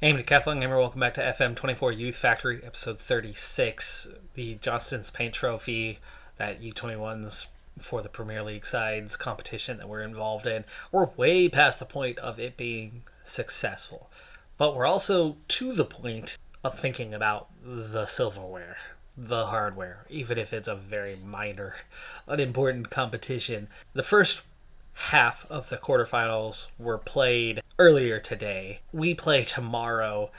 Hey, Decathlon gamer, welcome back to FM24 Youth Factory, episode 36. The Johnston's Paint Trophy, that U21s for the Premier League sides competition that we're involved in. We're way past the point of it being successful, but we're also to the point of thinking about the silverware, the hardware, even if it's a very minor, unimportant competition. The first half of the quarterfinals were played earlier today. We play tomorrow,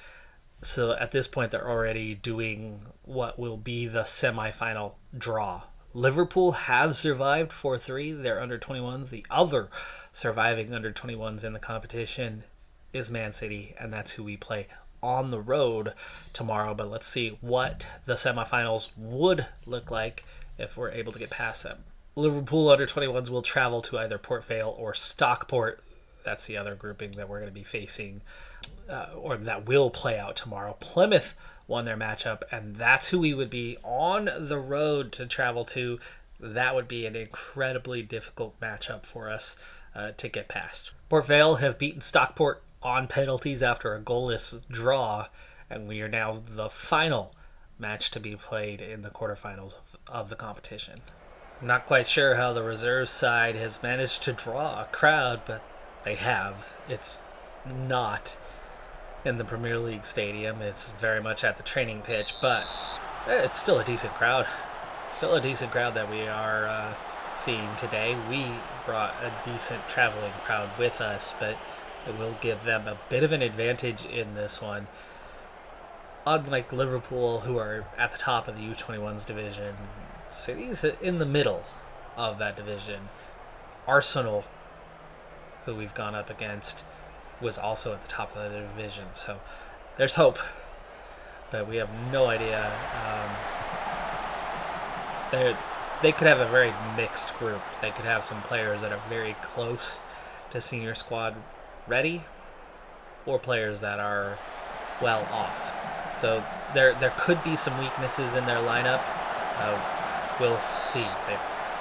so at this point they're already doing what will be the semifinal draw. Liverpool have survived 4-3. They're under 21s. The other surviving under 21s in the competition is Man City, and that's who we play on the road tomorrow. But let's see what the semifinals would look like if we're able to get past them. Liverpool under 21s will travel to either Port Vale or Stockport. That's the other grouping that we're going to be facing, or that will play out tomorrow. Plymouth won their matchup, and that's who we would be on the road to travel to. That would be an incredibly difficult matchup for us to get past. Port Vale have beaten Stockport on penalties after a goalless draw, and we are now the final match to be played in the quarterfinals of the competition. Not quite sure how the reserve side has managed to draw a crowd, but they have. It's not in the Premier League stadium. It's very much at the training pitch, but it's still a decent crowd. Still a decent crowd that we are seeing today. We brought a decent traveling crowd with us, but it will give them a bit of an advantage in this one. Unlike Liverpool, who are at the top of the U21s division, City's in the middle of that division. Arsenal, who we've gone up against, was also at the top of the division. So there's hope, but we have no idea. They could have a very mixed group. They could have some players that are very close to senior squad ready, or players that are well off. So there could be some weaknesses in their lineup. We'll see.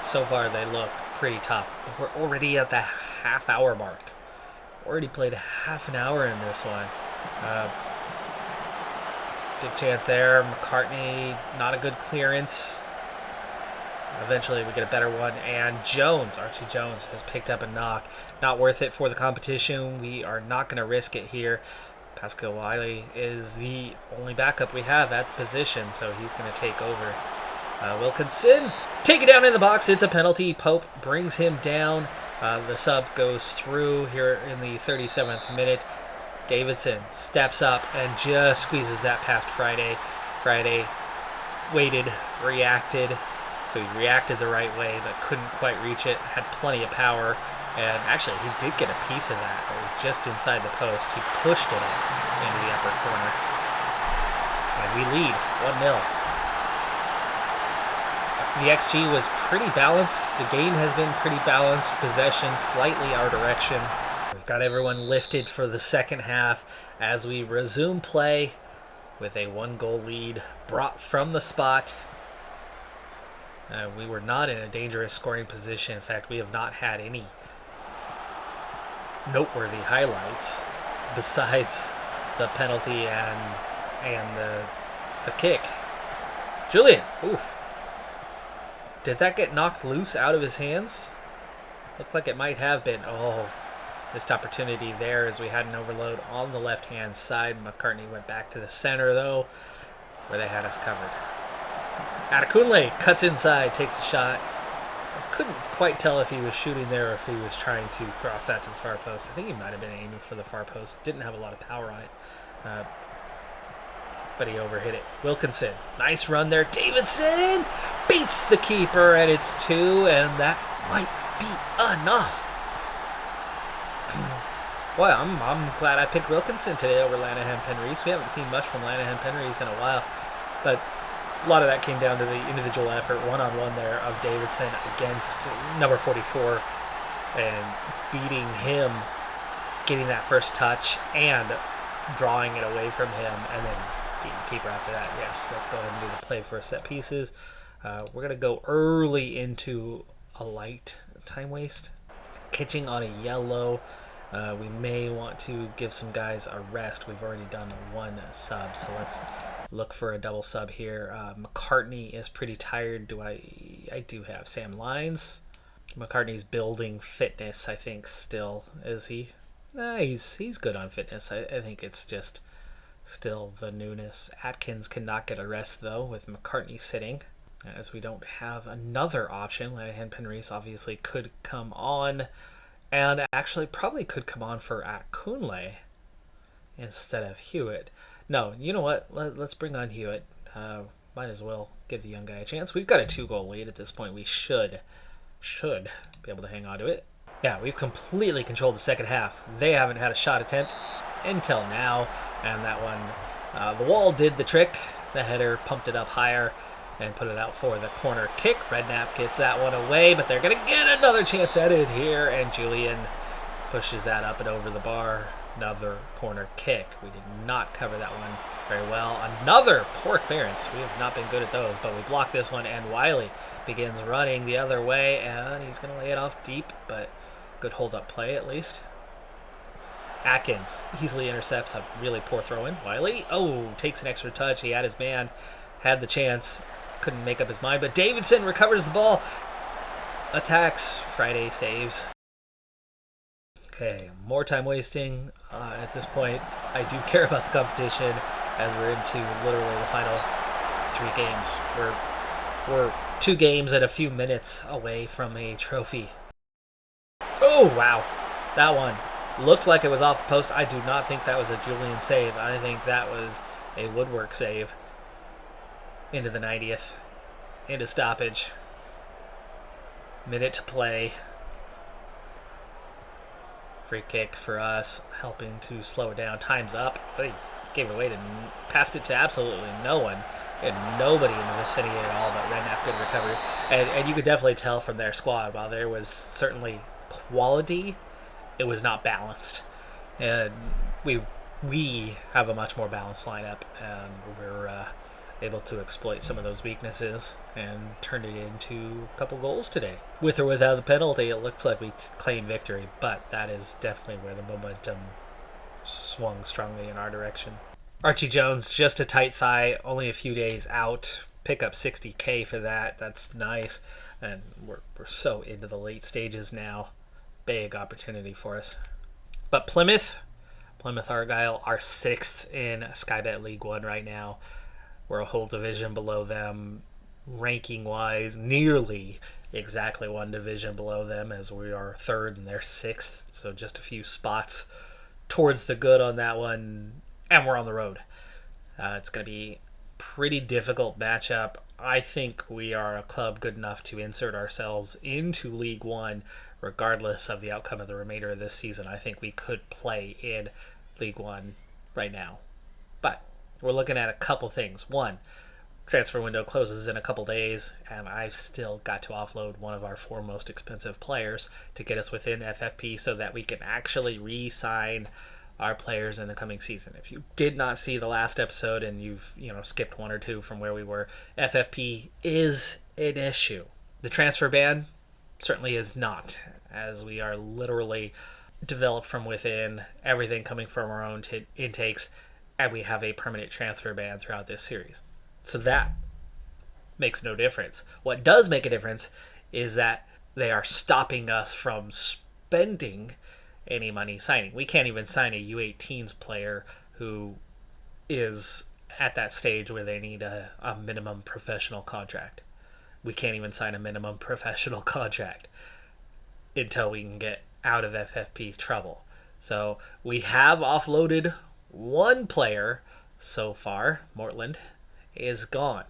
So far, they look pretty tough. We're already at the half-hour mark. Already played half an hour in this one. Big chance there. McCartney, not a good clearance. Eventually, we get a better one. And Archie Jones, has picked up a knock. Not worth it for the competition. We are not going to risk it here. Pascal Wiley is the only backup we have at the position, so he's going to take over. Wilkinson, take it down in the box. It's a penalty. Pope brings him down. The sub goes through here in the 37th minute. Davidson steps up and just squeezes that past Friday. Friday waited, reacted. So he reacted the right way, but couldn't quite reach it. Had plenty of power. And actually, he did get a piece of that. It was just inside the post. He pushed it up into the upper corner. And we lead 1-0. The XG was pretty balanced. The game has been pretty balanced. Possession slightly our direction. We've got everyone lifted for the second half as we resume play with a 1-goal lead brought from the spot. We were not in a dangerous scoring position. In fact, we have not had any noteworthy highlights besides the penalty and the kick. Julian, ooh. Did that get knocked loose out of his hands? Looked like it might have been. Oh, missed opportunity there as we had an overload on the left-hand side. McCartney went back to the center, though, where they had us covered. Adekunle cuts inside, takes a shot. I couldn't quite tell if he was shooting there or if he was trying to cross that to the far post. I think he might have been aiming for the far post. Didn't have a lot of power on it. But he overhit it. Wilkinson, nice run there. Davidson beats the keeper, and it's 2, and that might be enough. Boy, I'm glad I picked Wilkinson today over Lanahan Penreese. We haven't seen much from Lanahan Penreese in a while, but a lot of that came down to the individual effort, one-on-one there of Davidson against number 44, and beating him, getting that first touch, and drawing it away from him, and then beating the keeper after that. Yes, let's go ahead and do the play for set pieces. We're going to go early into a light time waste. Catching on a yellow. We may want to give some guys a rest. We've already done one sub, so let's look for a double sub here. McCartney is pretty tired. I do have Sam Lyons. McCartney's building fitness, I think, still. Is he? Nah, he's good on fitness. I think it's just still the newness. Atkins cannot get a rest, though, with McCartney sitting, as we don't have another option. Lanahan Penrese obviously could come on, and actually probably could come on for Akunle instead of Hewitt. No, you know what? Let's bring on Hewitt. Might as well give the young guy a chance. We've got a 2-goal lead at this point. We should be able to hang on to it. Yeah, we've completely controlled the second half. They haven't had a shot attempt until now, and that one, the wall did the trick. The header pumped it up higher and put it out for the corner kick. Redknapp gets that one away, but they're going to get another chance at it here, and Julian pushes that up and over the bar. Another corner kick. We did not cover that one very well. Another poor clearance. We have not been good at those, but we blocked this one, and Wiley begins running the other way, and he's going to lay it off deep, but good hold-up play at least. Atkins easily intercepts a really poor throw-in. Wiley, takes an extra touch. He had his man, had the chance, couldn't make up his mind, but Davidson recovers the ball, attacks, Friday saves. Okay, more time wasting. At this point, I do care about the competition, as we're into literally the final 3 games. We're 2 games and a few minutes away from a trophy. Oh, wow. That one looked like it was off the post. I do not think that was a Julian save. I think that was a Woodwork save. Into the 90th. Into stoppage. Minute to play. Free kick for us, helping to slow it down. Time's up. He gave it away passed it to absolutely no one. And nobody in the vicinity at all, but Redknapp good recovery. And you could definitely tell from their squad, while there was certainly quality, it was not balanced. And we have a much more balanced lineup, and we're able to exploit some of those weaknesses and turn it into a couple goals today. With or without the penalty, it looks like we claim victory, but that is definitely where the momentum swung strongly in our direction. Archie Jones, just a tight thigh, only a few days out. Pick up $60K for that. That's nice. And we're so into the late stages now. Big opportunity for us. But Plymouth Argyle are 6th in Sky Bet League 1 right now. We're a whole division below them, ranking-wise, nearly exactly one division below them, as we are 3rd and they're 6th. So just a few spots towards the good on that one, and we're on the road. It's going to be pretty difficult matchup. I think we are a club good enough to insert ourselves into League 1 regardless of the outcome of the remainder of this season. I think we could play in League 1 right now. But we're looking at a couple things. One, transfer window closes in a couple days, and I've still got to offload one of our 4 most expensive players to get us within FFP so that we can actually re-sign our players in the coming season. If you did not see the last episode and you've skipped 1 or 2 from where we were, FFP is an issue. The transfer ban certainly is not, as we are literally developed from within, everything coming from our own intakes, and we have a permanent transfer ban throughout this series. So that makes no difference. What does make a difference is that they are stopping us from spending any money signing. We can't even sign a U18s player who is at that stage where they need a minimum professional contract. We can't even sign a minimum professional contract until we can get out of FFP trouble. So we have offloaded 1 player so far. Mortland is gone.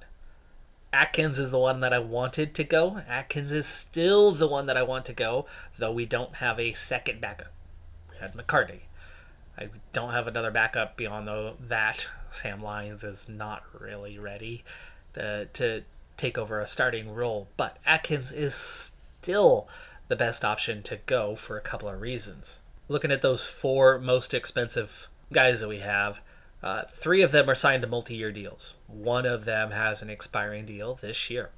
Atkins is the one that I wanted to go. Atkins is still the one that I want to go, though we don't have a second backup. We had McCartney. I don't have another backup beyond that. Sam Lyons is not really ready to take over a starting role, but Atkins is still the best option to go for a couple of reasons. Looking at those 4 most expensive guys that we have, 3 of them are signed to multi-year deals. 1 of them has an expiring deal this year.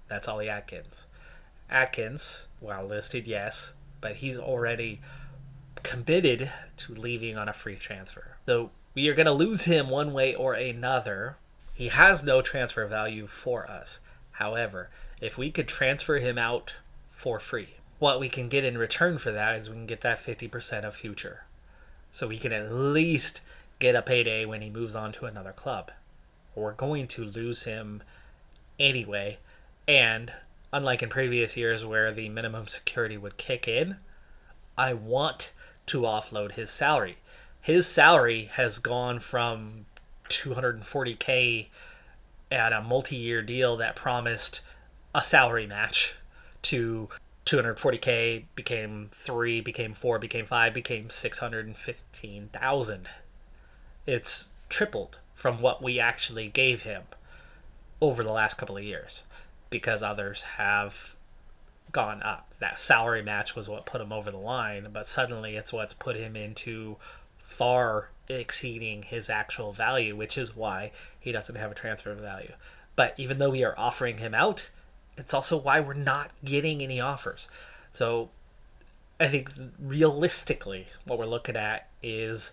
That's Ollie Atkins. Atkins, well listed, yes, but he's already committed to leaving on a free transfer. So we are going to lose him one way or another. He has no transfer value for us. However, if we could transfer him out for free, what we can get in return for that is we can get that 50% of future. So we can at least get a payday when he moves on to another club. We're going to lose him anyway. And unlike in previous years where the minimum security would kick in, I want to offload his salary. His salary has gone from $240K at a multi-year deal that promised a salary match to $240K, became 3, became 4, became 5, became $615,000. It's tripled from what we actually gave him over the last couple of years because others have gone up. That salary match was what put him over the line, but suddenly it's what's put him into far exceeding his actual value, which is why he doesn't have a transfer value. But even though we are offering him out, it's also why we're not getting any offers. So I think realistically what we're looking at is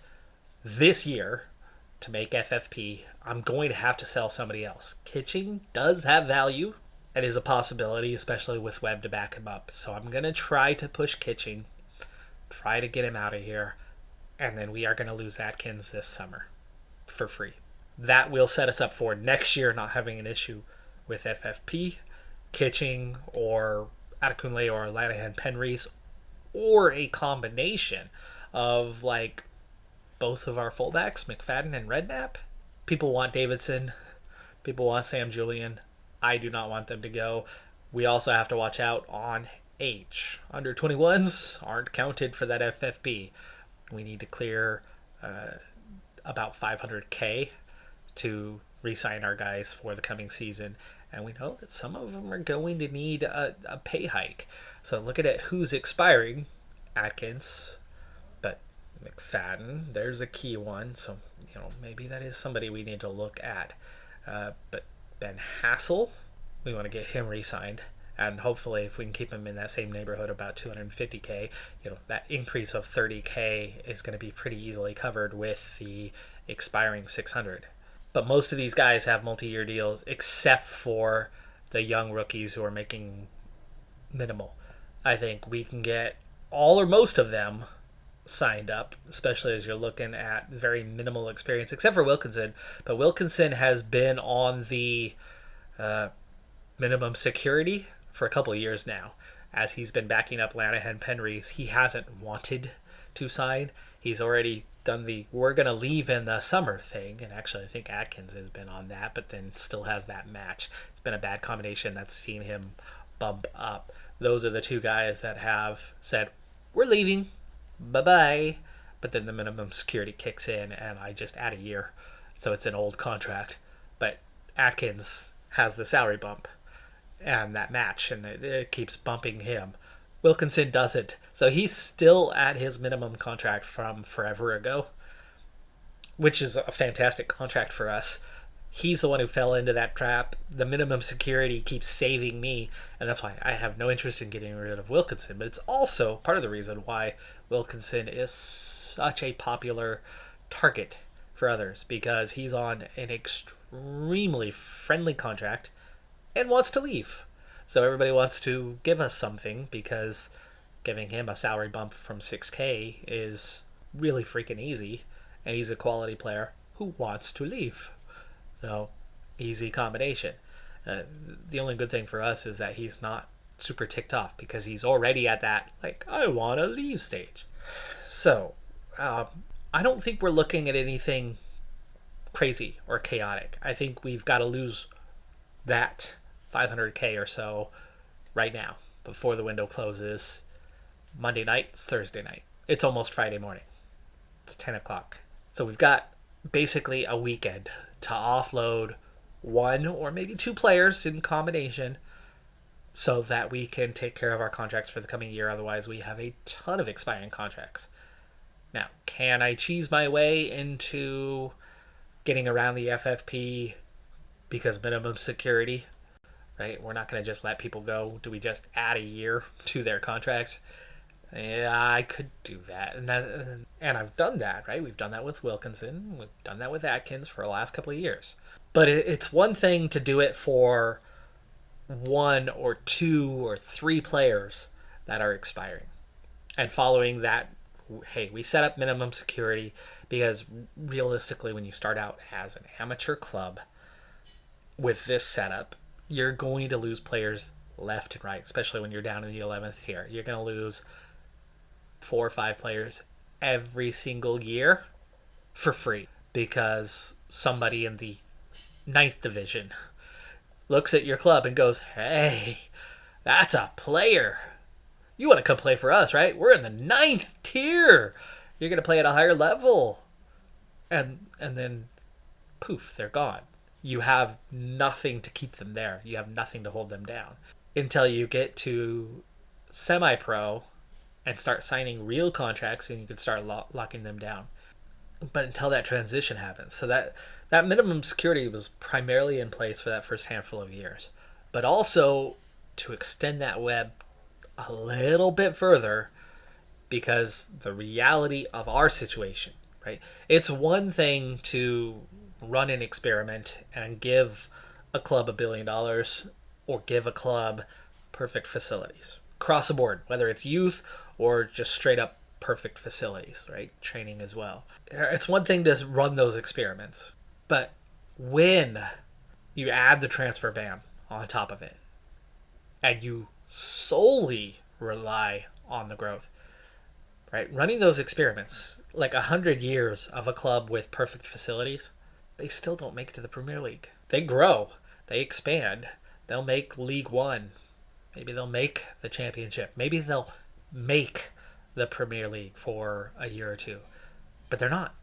this year to make FFP, I'm going to have to sell somebody else. Kitching does have value. It is a possibility, especially with Webb to back him up. So I'm going to try to push Kitching, try to get him out of here, and then we are going to lose Atkins this summer for free. That will set us up for next year not having an issue with FFP, Kitching, or Adekunle or Lanahan-Penrys, or a combination of like both of our fullbacks, McFadden and Redknapp. People want Davidson. People want Sam Julian. I do not want them to go. We also have to watch out on H. Under 21s aren't counted for that FFP. We need to clear about $500K to re-sign our guys for the coming season. And we know that some of them are going to need a pay hike. So looking at who's expiring, Atkins, but McFadden, there's a key one. So, maybe that is somebody we need to look at. But Ben Hassel, we want to get him re-signed. And hopefully if we can keep him in that same neighborhood, about $250K, that increase of $30K is going to be pretty easily covered with the expiring $600. But most of these guys have multi-year deals except for the young rookies who are making minimal. I think we can get all or most of them signed up, especially as you're looking at very minimal experience, except for Wilkinson. But Wilkinson has been on the minimum security for a couple of years now. As he's been backing up Lanahan-Penrys, he hasn't wanted to sign. He's already done the we're going to leave in the summer thing, and actually I think Atkins has been on that, but then still has that match. It's been a bad combination that's seen him bump up. Those are the two guys that have said, we're leaving, bye-bye, but then the minimum security kicks in, and I just add a year, so it's an old contract. But Atkins has the salary bump and that match, and it keeps bumping him. Wilkinson doesn't. So he's still at his minimum contract from forever ago, which is a fantastic contract for us. He's the one who fell into that trap. The minimum security keeps saving me, and that's why I have no interest in getting rid of Wilkinson. But it's also part of the reason why Wilkinson is such a popular target for others, because he's on an extremely friendly contract and wants to leave. So everybody wants to give us something, because giving him a salary bump from $6K is really freaking easy, and he's a quality player who wants to leave. So, easy combination. The only good thing for us is that he's not super ticked off, because he's already at that, I want to leave stage. So, I don't think we're looking at anything crazy or chaotic. I think we've got to lose that $500K or so right now before the window closes. Monday night, it's Thursday night. It's almost Friday morning. It's 10 o'clock. So we've got basically a weekend to offload one or maybe two players in combination so that we can take care of our contracts for the coming year. Otherwise, we have a ton of expiring contracts. Now, can I cheese my way into getting around the FFP because minimum security? Right? We're not going to just let people go. Do we just add a year to their contracts? Yeah, I could do that. And I've done that, right? We've done that with Wilkinson. We've done that with Atkins for the last couple of years. But it's one thing to do it for one or two or three players that are expiring. And following that, hey, we set up minimum security because realistically, when you start out as an amateur club with this setup, you're going to lose players left and right, especially when you're down in the 11th tier. You're going to lose 4 or 5 players every single year for free because somebody in the 9th division looks at your club and goes, hey, that's a player. You want to come play for us, right? We're in the 9th tier. You're going to play at a higher level. And then, poof, they're gone. You have nothing to keep them there. You have nothing to hold them down. Until you get to semi-pro and start signing real contracts and you can start locking them down. But until that transition happens. So that minimum security was primarily in place for that first handful of years. But also to extend that web a little bit further because the reality of our situation, right? It's one thing to run an experiment and give a club $1 billion or give a club perfect facilities across the board, whether it's youth or just straight up perfect facilities, right? Training as well. It's one thing to run those experiments, but when you add the transfer ban on top of it and you solely rely on the growth, right? Running those experiments, like 100 years of a club with perfect facilities, they still don't make it to the Premier League. They grow, they expand, they'll make League One, maybe they'll make the Championship, maybe they'll make the Premier League for a year or two, but they're not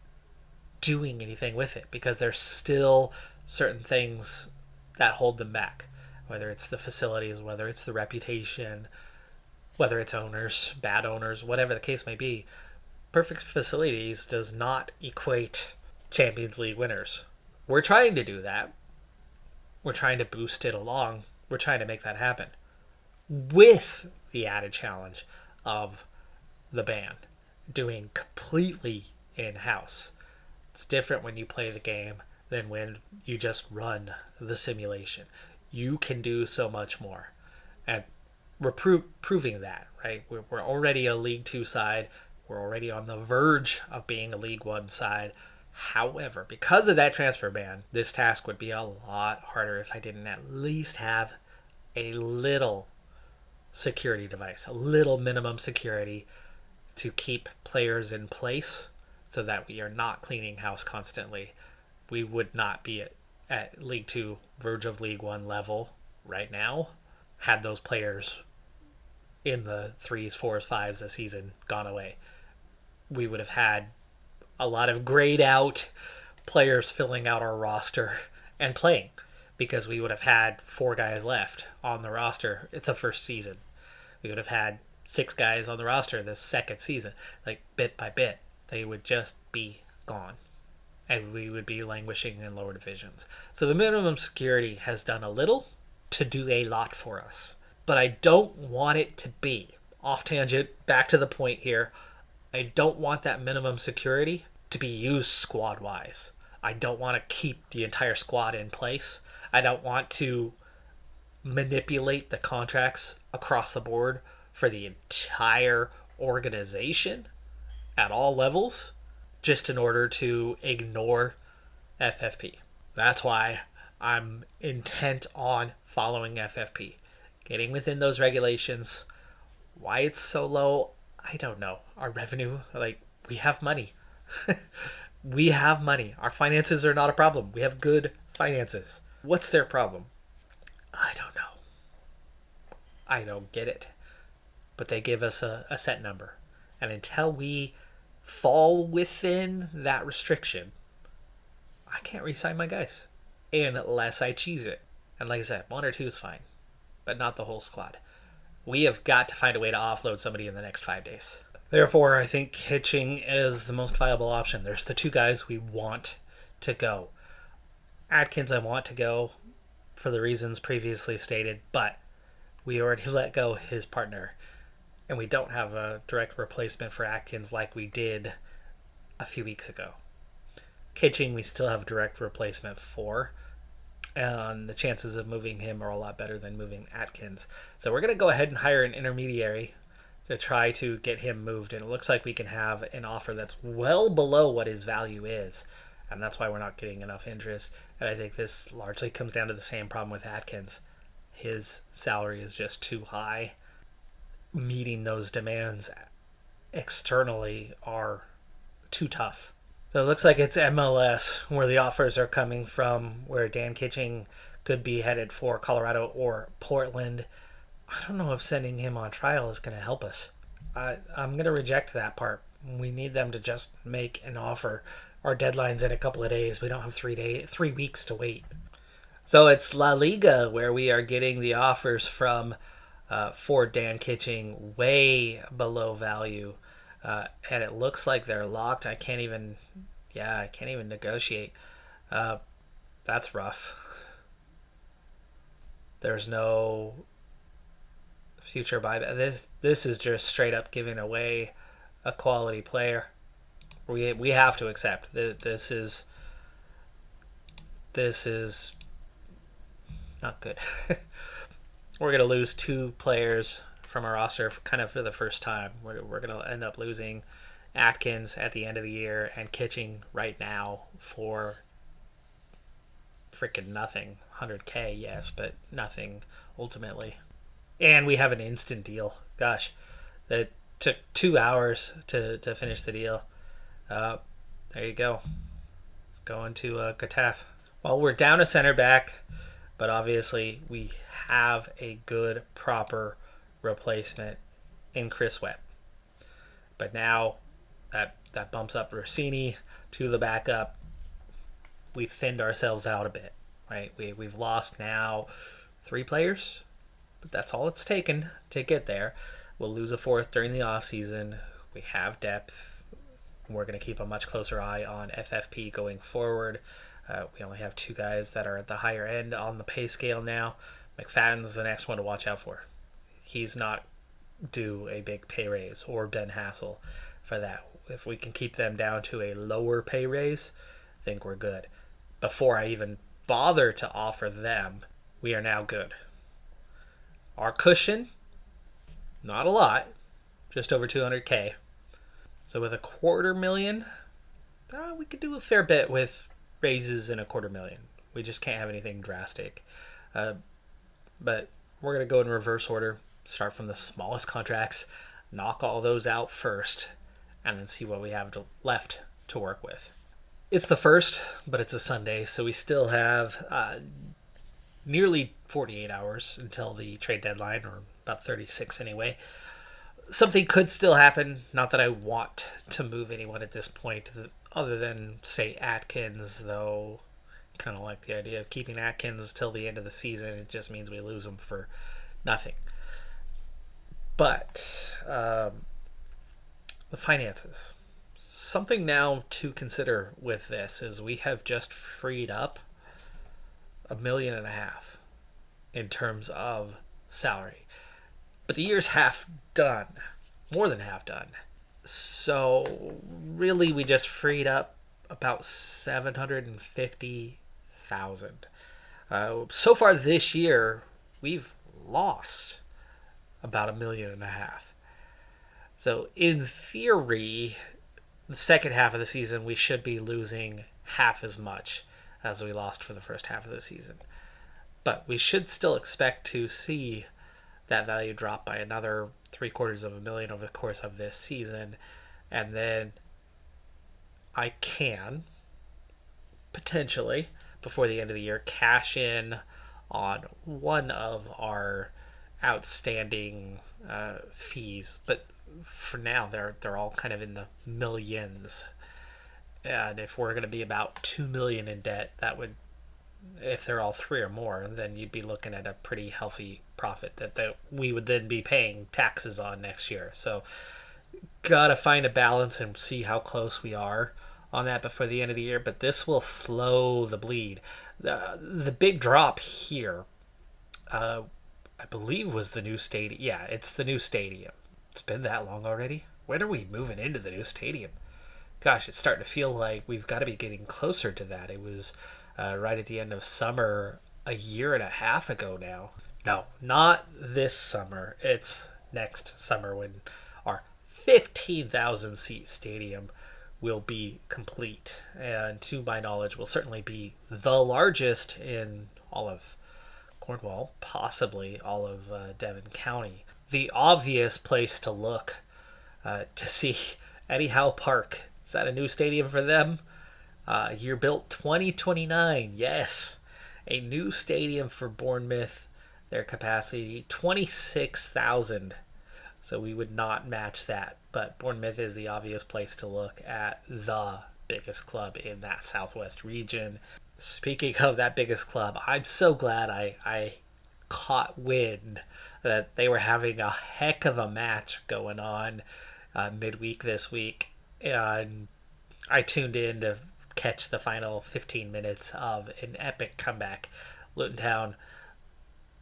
doing anything with it because there's still certain things that hold them back, whether it's the facilities, whether it's the reputation, whether it's owners, bad owners, whatever the case may be. Perfect facilities does not equate Champions League winners. We're trying to do that. We're trying to boost it along. We're trying to make that happen with the added challenge of the ban doing completely in-house. It's different when you play the game than when you just run the simulation. You can do so much more. And we're proving that, right? We're already a League 2 side. We're already on the verge of being a League 1 side. However, because of that transfer ban, this task would be a lot harder if I didn't at least have a little security device, a little minimum security to keep players in place so that we are not cleaning house constantly. We would not be at League 2, verge of League 1 level right now had those players in the 3s, 4s, 5s a season gone away. We would have had a lot of grayed out players filling out our roster and playing because we would have had 4 guys left on the roster the first season. We would have had 6 guys on the roster the second season. Like, bit by bit, they would just be gone. And we would be languishing in lower divisions. So the minimum security has done a little to do a lot for us. But I don't want it to be, off tangent, back to the point here, I don't want that minimum security to be used squad-wise. I don't want to keep the entire squad in place. I don't want to manipulate the contracts across the board for the entire organization at all levels just in order to ignore FFP. That's why I'm intent on following FFP. Getting within those regulations. Why it's so low, I don't know. Our revenue, we have money. We have money. Our finances are not a problem. We have good finances. What's their problem? I don't know. I don't get it. But they give us a set number. And until we fall within that restriction, I can't re-sign my guys. Unless I cheese it. And like I said, 1 or 2 is fine. But not the whole squad. We have got to find a way to offload somebody in the next 5 days. Therefore, I think hitching is the most viable option. There's the 2 guys we want to go. Atkins, I want to go for the reasons previously stated, but we already let go his partner. and we don't have a direct replacement for Atkins like we did a few weeks ago. Kitching, we still have a direct replacement for, and the chances of moving him are a lot better than moving Atkins. So we're going to go ahead and hire an intermediary to try to get him moved, and it looks like we can have an offer that's well below what his value is, and that's why we're not getting enough interest. And I think this largely comes down to the same problem with Atkins. His salary is just too high. Meeting those demands externally are too tough. So it looks like it's MLS where the offers are coming from, where Dan Kitching could be headed for Colorado or Portland. I don't know if sending him on trial is going to help us. I'm going to reject that part. We need them to just make an offer. Our deadline's in a couple of days. We don't have 3 weeks to wait. So it's La Liga where we are getting the offers from for Dan Kitching way below value. And it looks like they're locked. I can't even negotiate. That's rough. There's no future buyback. This is just straight up giving away a quality player. We have to accept this is not good. We're gonna lose 2 players from our roster kind of for the first time. We're going to end up losing Atkins at the end of the year and Kitching right now for freaking nothing. 100K, yes, but nothing ultimately. And we have an instant deal. Gosh, it took 2 hours to finish the deal. There you go. It's going to Getafe. Well, we're down a center back, but obviously we have a good, proper replacement in Chris Webb. But now that bumps up Rossini to the backup. We've thinned ourselves out a bit, right? We've lost now 3 players, but that's all it's taken to get there. We'll lose a 4th during the offseason. We have depth. We're going to keep a much closer eye on FFP going forward. We only have 2 guys that are at the higher end on the pay scale now. McFadden's the next one to watch out for. He's not due a big pay raise, or Ben Hassel for that. If we can keep them down to a lower pay raise, I think we're good. Before I even bother to offer them, we are now good. Our cushion, not a lot, just over 200K. So with $250,000, we could do a fair bit with raises in $250,000. We just can't have anything drastic. But we're going to go in reverse order. Start from the smallest contracts, knock all those out first, and then see what we have left to work with. It's the 1st, but it's a Sunday, so we still have nearly 48 hours until the trade deadline, or about 36 anyway. Something could still happen. Not that I want to move anyone at this point, other than, say, Atkins, though. Kind of like the idea of keeping Atkins till the end of the season. It just means we lose him for nothing. But the finances. Something now to consider with this is we have just freed up $1.5 million in terms of salary. But the year's half done. More than half done. So really we just freed up about $750,000. So far this year, we've lost about $1.5 million. So in theory, the second half of the season, we should be losing half as much as we lost for the first half of the season. But we should still expect to see that value drop by another $750,000 over the course of this season. And then I can potentially, before the end of the year, cash in on one of our outstanding fees. But for now, they're all kind of in the millions. And if we're going to be about $2 million in debt, that would, if they're all 3 or more, then you'd be looking at a pretty healthy profit that we would then be paying taxes on next year. So gotta find a balance and see how close we are on that before the end of the year. But this will slow the bleed. The big drop here, I believe, was the new stadium. Yeah, it's the new stadium. It's been that long already. When are we moving into the new stadium? Gosh, it's starting to feel like we've got to be getting closer to that. It was right at the end of summer a year and a half ago now. No, not this summer. It's next summer when our 15,000 seat stadium will be complete. And to my knowledge, will certainly be the largest in all of Cornwall, possibly all of Devon County. The obvious place to look to see Eddie Howe Park. Is that a new stadium for them? Year built 2029. Yes, a new stadium for Bournemouth. Their capacity 26,000. So we would not match that. But Bournemouth is the obvious place to look at the biggest club in that southwest region. Speaking of that biggest club, I'm so glad I caught wind that they were having a heck of a match going on midweek this week. And I tuned in to catch the final 15 minutes of an epic comeback. Luton Town,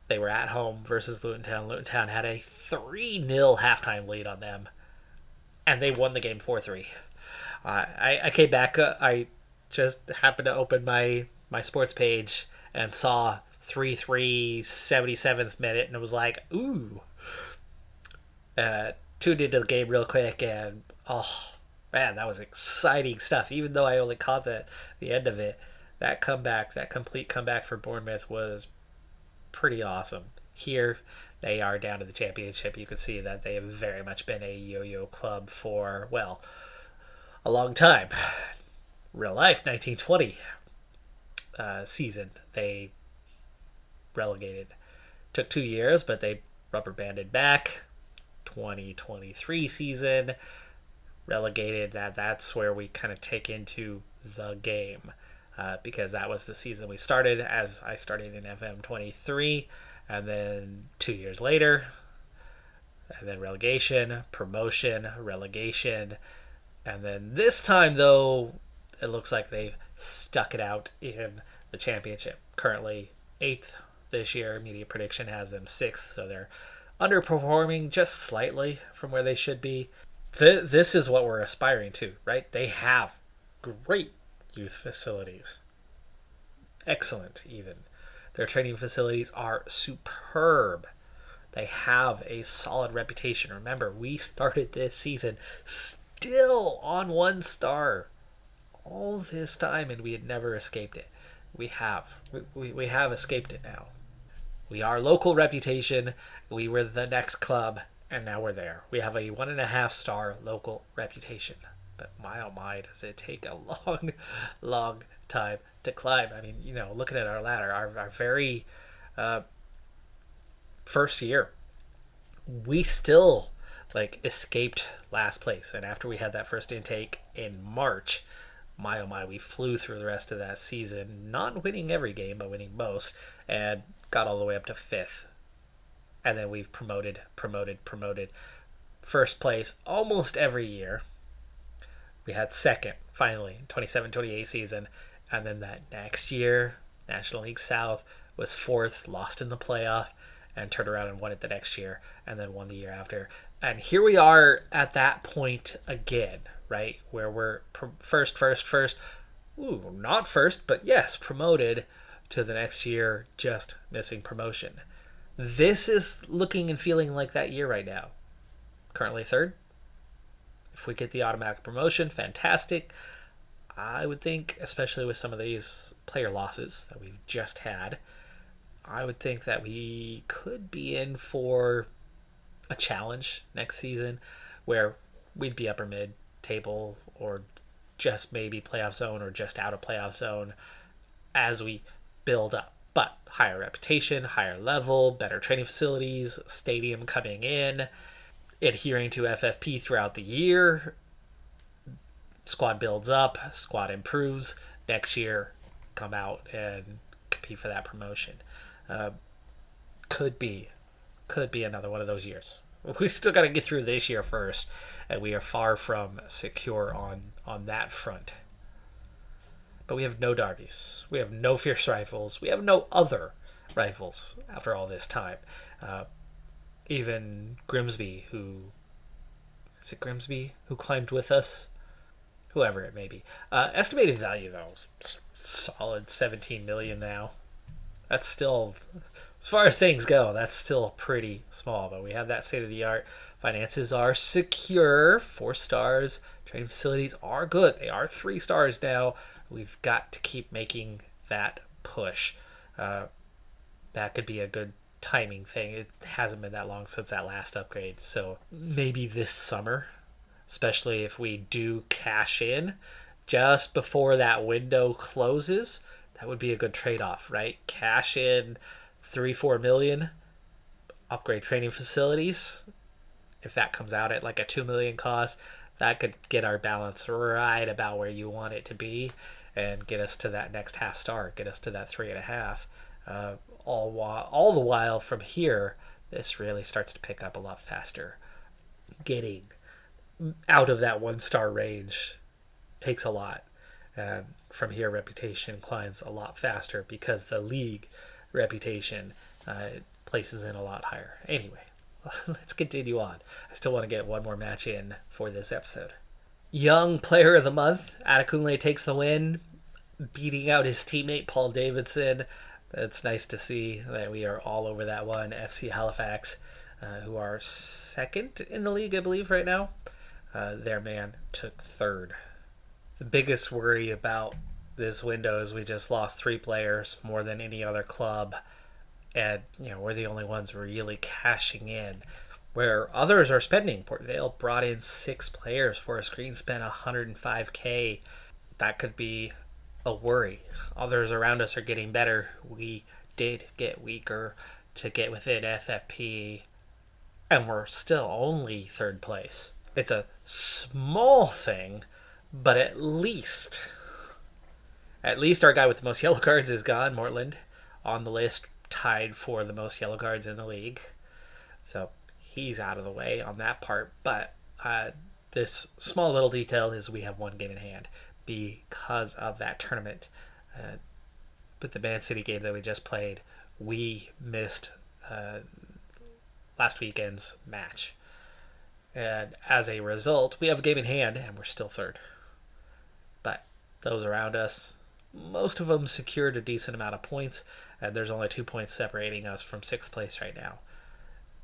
they were at home versus Luton Town. Luton Town had a 3-0 halftime lead on them, and they won the game 4-3. I came back, I just happened to open my sports page and saw 3-3, 77th minute, and it was like, ooh. Tuned into the game real quick, and oh, man, that was exciting stuff. Even though I only caught the end of it, that comeback, that complete comeback for Bournemouth was pretty awesome. Here, they are down to the championship. You can see that they have very much been a yo-yo club for, well, a long time. Real life, 1920 season, they relegated. Took 2 years, but they rubber banded back. 2023 season, relegated. That's where we kind of take into the game, because that was the season we started, as I started in FM23, and then 2 years later, and then relegation, promotion, relegation, and then this time, though, it looks like they've stuck it out in the championship. Currently 8th this year. Media prediction has them 6th, so they're underperforming just slightly from where they should be. This is what we're aspiring to, right? They have great youth facilities. Excellent, even. Their training facilities are superb. They have a solid reputation. Remember, we started this season still on 1 star all this time, and we had never escaped it. We have escaped it now. We are local reputation. We were the next club, and now we're there. We have a 1.5 star local reputation. But my oh my, does it take a long, long time to climb. I mean, looking at our ladder, our very first year, we still escaped last place. And after we had that first intake in March, my oh my, we flew through the rest of that season, not winning every game, but winning most, and got all the way up to 5th. And then we've promoted. First place almost every year. We had 2nd, finally, 27-28 season. And then that next year, National League South was 4th, lost in the playoff, and turned around and won it the next year, and then won the year after. And here we are at that point again, right? Where we're first. Ooh, not first, but yes, promoted to the next year, just missing promotion. This is looking and feeling like that year right now. Currently 3rd. If we get the automatic promotion, fantastic. I would think, especially with some of these player losses that we've just had, I would think that we could be in for a challenge next season where we'd be upper mid table or just maybe playoff zone or just out of playoff zone as we build up. But higher reputation, higher level, better training facilities, stadium coming in, adhering to FFP throughout the year. Squad builds up, squad improves. Next year, come out and compete for that promotion. Could be another one of those years. We still got to get through this year first, and we are far from secure on that front. But we have no derbies. We have no fierce rivals. We have no other rivals after all this time. Even Grimsby, who Is it Grimsby who climbed with us? Whoever it may be. Estimated value, though, solid 17 million now. That's still, as far as things go, that's still pretty small. But we have that state-of-the-art. Finances are secure. 4 stars. Training facilities are good. They are 3 stars now. We've got to keep making that push. That could be a good timing thing. It hasn't been that long since that last upgrade. So maybe this summer, especially if we do cash in just before that window closes, that would be a good trade-off, right? Cash in 3-4 million, upgrade training facilities. If that comes out at like a 2 million cost, that could get our balance right about where you want it to be and get us to that next half star, get us to that 3.5. All the while from here, this really starts to pick up a lot faster. Getting out of that 1-star range takes a lot. And from here, reputation climbs a lot faster because the league reputation places in a lot higher. Anyway, let's continue on. I still want to get one more match in for this episode. Young Player of the Month, Adekunle takes the win, beating out his teammate Paul Davidson. It's nice to see that we are all over that one. FC Halifax, who are second in the league, I believe, right now. Their man took third. The biggest worry about this window is we just lost 3 players, more than any other club. And, we're the only ones really cashing in. Where others are spending. Port Vale brought in 6 players for a screen spent $105K. That could be a worry. Others around us are getting better. We did get weaker to get within FFP. And we're still only 3rd place. It's a small thing, but at least our guy with the most yellow cards is gone, Mortland, on the list, tied for the most yellow cards in the league. So he's out of the way on that part. But this small little detail is we have 1 game in hand because of that tournament. But the Man City game that we just played, we missed last weekend's match. And as a result, we have a game in hand and we're still 3rd. But those around us, most of them secured a decent amount of points, and there's only 2 points separating us from 6th place right now.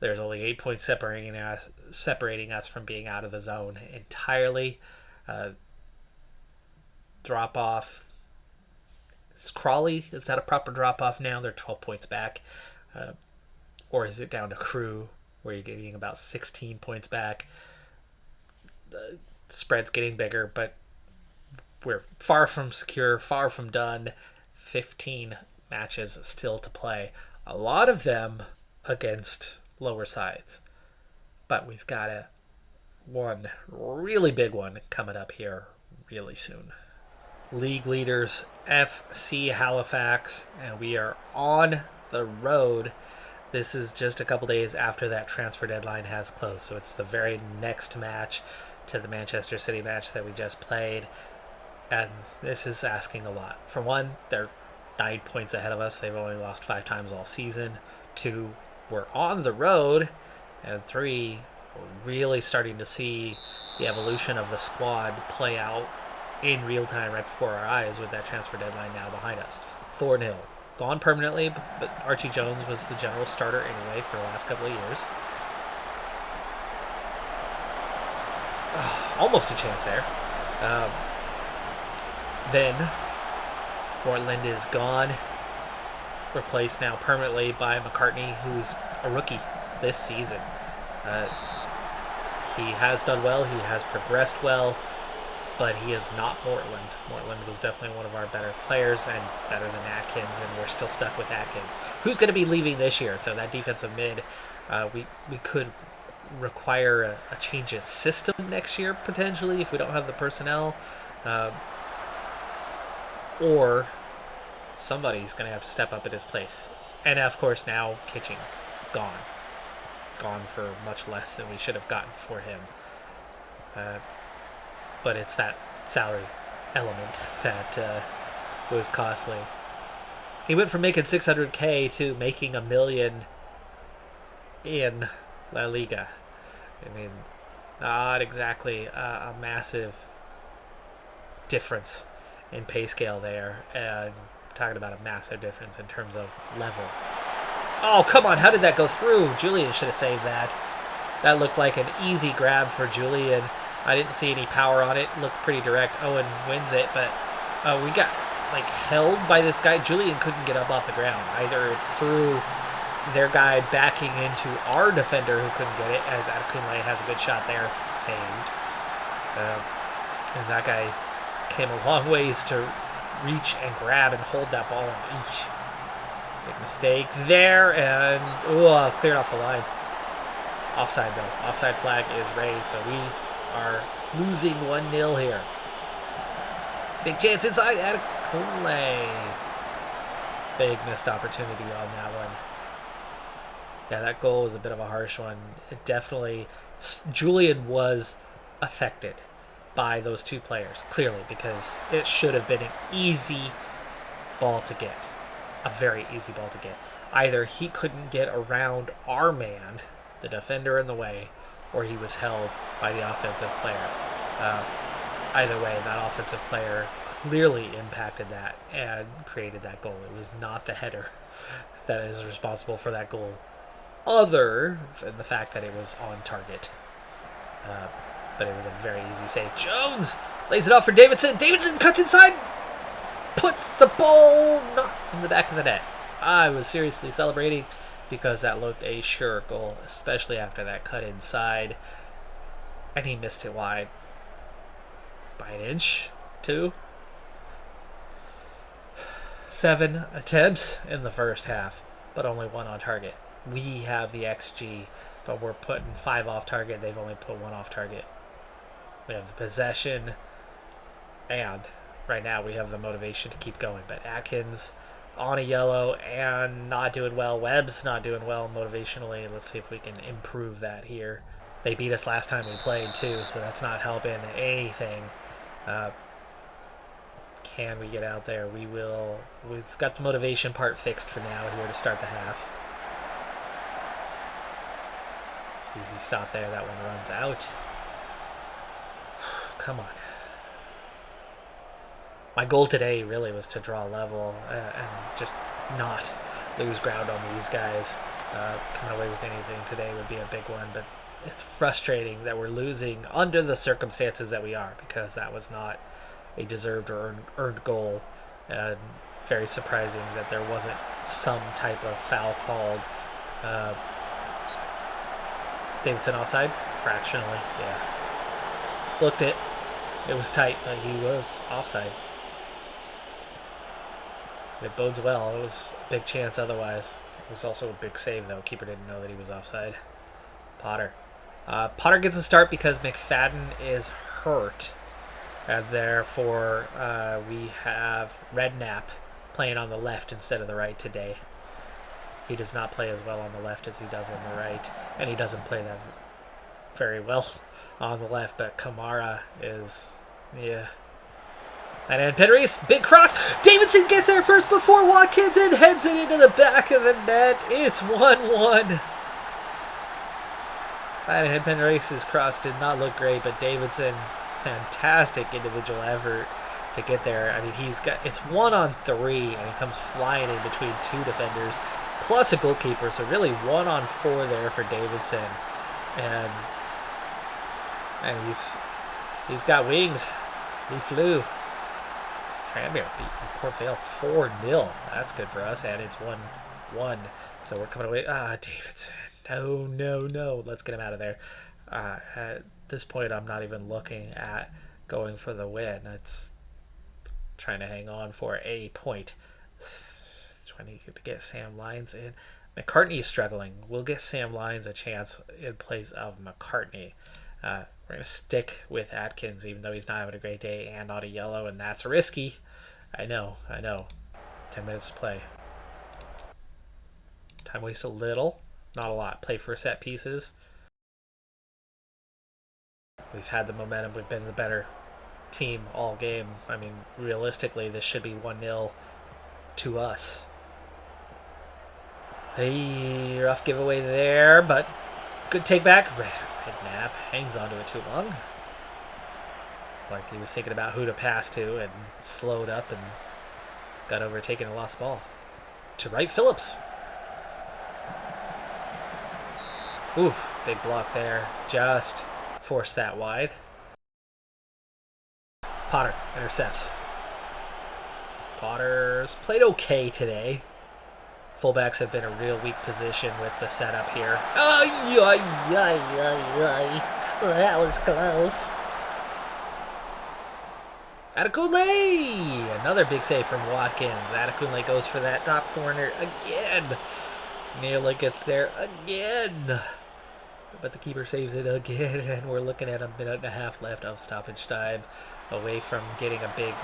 There's only 8 points separating us from being out of the zone entirely. Drop off. Is Crawley, is that a proper drop off now? They're 12 points back. Or is it down to Crew, where you're getting about 16 points back? The spread's getting bigger, but we're far from secure, far from done. 15 matches still to play. A lot of them against lower sides. But we've got one really big one coming up here really soon. League leaders, FC Halifax, and we are on the road. This is just a couple days after that transfer deadline has closed, so it's the very next match to the Manchester City match that we just played. And this is asking a lot. For one, they're 9 points ahead of us. They've only lost 5 times all season. 2, we're on the road. And 3, we're really starting to see the evolution of the squad play out in real time right before our eyes with that transfer deadline now behind us. Thornhill, gone permanently, but Archie Jones was the general starter anyway for the last couple of years. Almost a chance there. Then Portland is gone, replaced now permanently by McCartney, who's a rookie this season. He has done well, he has progressed well, but he is not Mortland. Mortland was definitely one of our better players and better than Atkins, and we're still stuck with Atkins, who's going to be leaving this year. So that defensive mid, we could require a change in system next year, potentially, if we don't have the personnel. Or somebody's going to have to step up at his place. And, of course, now Kitching, gone. Gone for much less than we should have gotten for him. But it's that salary element that was costly. He went from making $600K to making $1 million in La Liga. I mean, Not exactly a massive difference in pay scale there, and talking about a massive difference in terms of level. Oh, come on, how did that go through? Julian should have saved that. That looked like an easy grab for Julian. I didn't see any power on it. Looked pretty direct. Owen wins it, but we got like held by this guy. Julian couldn't get up off the ground. Either it's through their guy backing into our defender who couldn't get it, as Adekunle has a good shot there, saved. And that guy came a long ways to reach and grab and hold that ball. Eesh. Big mistake there, and cleared off the line. Offside though. Offside flag is raised, but we are losing 1-0 here. Big chance inside. Adekunle. Big missed opportunity on that one. Yeah, that goal was a bit of a harsh one. It definitely, Julian was affected by those two players, clearly, because it should have been an easy ball to get. A very easy ball to get. Either he couldn't get around our man, the defender in the way, or he was held by the offensive player. Either way, that offensive player clearly impacted that and created that goal. It was not the header that is responsible for that goal, other than the fact that it was on target. But it was a very easy save. Jones lays it off for Davidson. Davidson cuts inside, puts the ball not in the back of the net. I was seriously celebrating because that looked a sure goal, especially after that cut inside. And he missed it wide by an inch, 2. 7 attempts in the first half, but only 1 on target. We have the XG, but we're putting 5 off target. They've only put 1 off target. We have the possession, and right now we have the motivation to keep going. But Atkins on a yellow and not doing well. Webb's not doing well motivationally. Let's see if we can improve that here. They beat us last time we played too, so that's not helping anything. Can we get out there? We will. We've got the motivation part fixed for now here to start the half. Easy stop there. That one runs out. Come on. My goal today really was to draw level and just not lose ground on these guys. Coming away with anything today would be a big one, but it's frustrating that we're losing under the circumstances that we are, because that was not a deserved or earned goal, and very surprising that there wasn't some type of foul called. Davidson offside? Fractionally, yeah. Looked it. It was tight, but he was offside. It bodes well. It was a big chance otherwise. It was also a big save, though. Keeper didn't know that he was offside. Potter. Potter gets a start because McFadden is hurt. And therefore, we have Redknapp playing on the left instead of the right today. He does not play as well on the left as he does on the right. And he doesn't play that very well on the left. But Kamara is, yeah. And Penrys, big cross. Davidson gets there first before Watkins and heads it into the back of the net. It's 1-1. And Penrys' cross did not look great, but Davidson, fantastic individual effort to get there. I mean, it's 1-on-3, and he comes flying in between 2 defenders, plus a goalkeeper, so really 1-on-4 there for Davidson. And he's got wings. He flew. Tranmere beat Port Vale 4-0. That's good for us, and it's 1-1. So we're coming away. Davidson. No. Let's get him out of there. At this point, I'm not even looking at going for the win. It's trying to hang on for a point. Trying to get Sam Lyons in. McCartney is struggling. We'll get Sam Lyons a chance in place of McCartney. We're going to stick with Atkins, even though he's not having a great day and on a yellow, and that's risky. I know. 10 minutes to play. Time waste a little. Not a lot. Play for set pieces. We've had the momentum. We've been the better team all game. I mean, realistically, this should be 1-0 to us. Hey, rough giveaway there, but good take back. Kidnap hangs onto it too long. Like he was thinking about who to pass to and slowed up and got overtaken and lost the ball. To right, Phillips. Ooh, big block there. Just forced that wide. Potter intercepts. Potter's played okay today. Fullbacks have been a real weak position with the setup here. That was close. Adekunle! Another big save from Watkins. Adekunle goes for that top corner again. Nearly gets there again. But the keeper saves it again, and we're looking at a minute and a half left of stoppage time, away from getting a big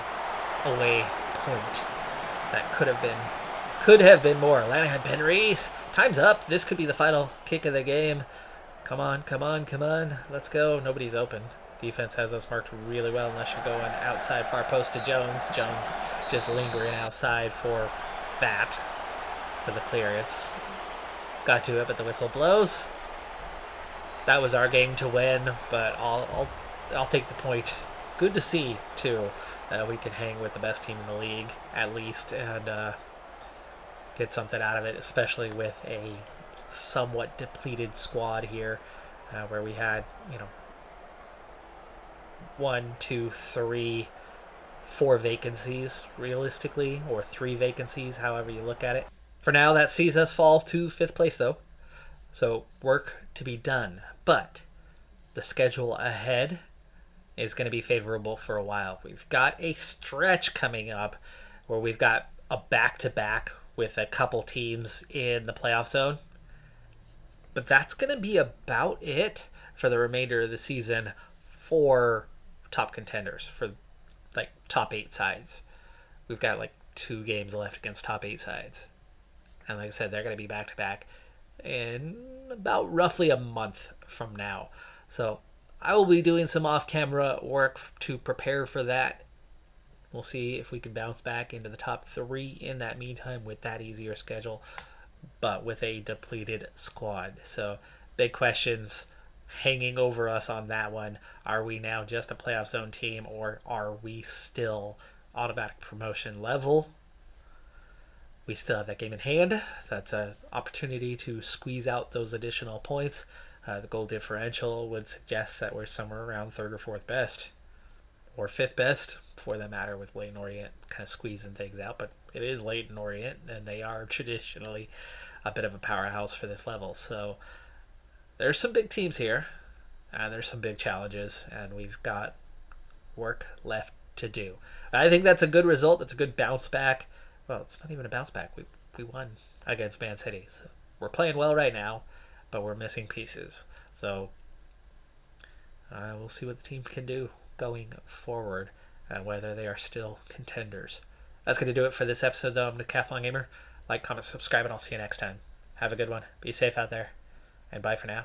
away point. That could have been more. Lanahan Penreese. Time's up. This could be the final kick of the game. Come on. Let's go. Nobody's open. Defense has us marked really well unless you're going outside far post to Jones. Jones just lingering outside for that, for the clearance. Got to it, but the whistle blows. That was our game to win, but I'll take the point. Good to see, too, that we can hang with the best team in the league, at least, and get something out of it, especially with a somewhat depleted squad here, where we had, 1, 2, 3, 4 vacancies, realistically, or 3 vacancies, however you look at it. For now, that sees us fall to 5th place, though. So, work to be done. But the schedule ahead is going to be favorable for a while. We've got a stretch coming up where we've got a back-to-back with a couple teams in the playoff zone. But that's going to be about it for the remainder of the season for top contenders, for like top 8 sides. We've got like 2 games left against top 8 sides. And like I said, they're going to be back-to-back in about roughly a month from now. So I will be doing some off-camera work to prepare for that. We'll see if we can bounce back into the top 3 in that meantime with that easier schedule, but with a depleted squad. So big questions hanging over us on that one. Are we now just a playoff zone team, or are we still automatic promotion level? We still have that game in hand. That's an opportunity to squeeze out those additional points. The goal differential would suggest that we're somewhere around 3rd or 4th best, or 5th best, for that matter, with Leyton Orient kind of squeezing things out. But it is Leyton Orient, and they are traditionally a bit of a powerhouse for this level. So there's some big teams here, and there's some big challenges, and we've got work left to do. I think that's a good result. That's a good bounce back. Well, it's not even a bounce back. We won against Man City. So we're playing well right now, but we're missing pieces. So we'll see what the team can do going forward, whether they are still contenders. That's going to do it for this episode, though. I'm Decathlon Gamer. Like, comment, subscribe, and I'll see you next time. Have a good one. Be safe out there, and bye for now.